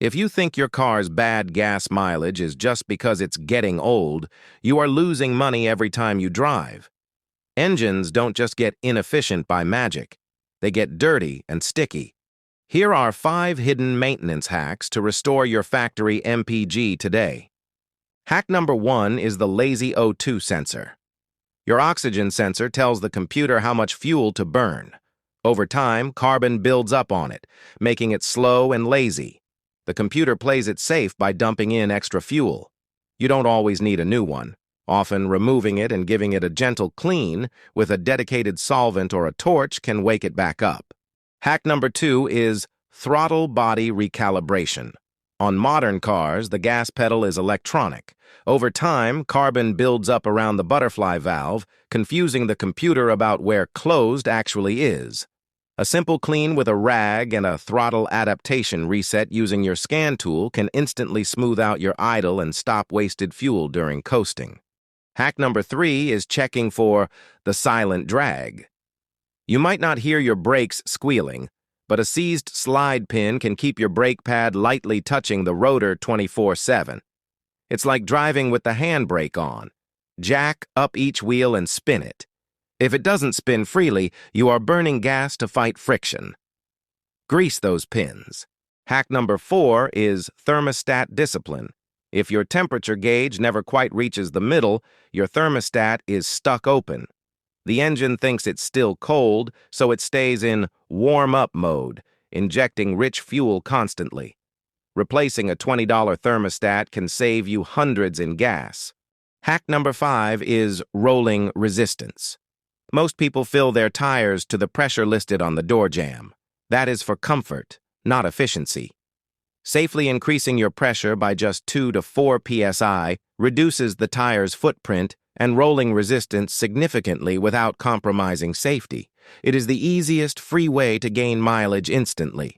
If you think your car's bad gas mileage is just because it's getting old, you are losing money every time you drive. Engines don't just get inefficient by magic. They get dirty and sticky. Here are 5 hidden maintenance hacks to restore your factory MPG today. Hack number 1 is the lazy O2 sensor. Your oxygen sensor tells the computer how much fuel to burn. Over time, carbon builds up on it, making it slow and lazy. The computer plays it safe by dumping in extra fuel. You don't always need a new one. Often, removing it and giving it a gentle clean with a dedicated solvent or a torch can wake it back up. Hack number 2 is throttle body recalibration. On modern cars, the gas pedal is electronic. Over time, carbon builds up around the butterfly valve, confusing the computer about where closed actually is. A simple clean with a rag and a throttle adaptation reset using your scan tool can instantly smooth out your idle and stop wasted fuel during coasting. Hack number 3 is checking for the silent drag. You might not hear your brakes squealing, but a seized slide pin can keep your brake pad lightly touching the rotor 24/7. It's like driving with the handbrake on. Jack up each wheel and spin it. If it doesn't spin freely, you are burning gas to fight friction. Grease those pins. Hack number 4 is thermostat discipline. If your temperature gauge never quite reaches the middle, your thermostat is stuck open. The engine thinks it's still cold, so it stays in warm-up mode, injecting rich fuel constantly. Replacing a $20 thermostat can save you hundreds in gas. Hack number 5 is rolling resistance. Most people fill their tires to the pressure listed on the door jamb. That is for comfort, not efficiency. Safely increasing your pressure by just 2 to 4 psi reduces the tire's footprint and rolling resistance significantly without compromising safety. It is the easiest free way to gain mileage instantly.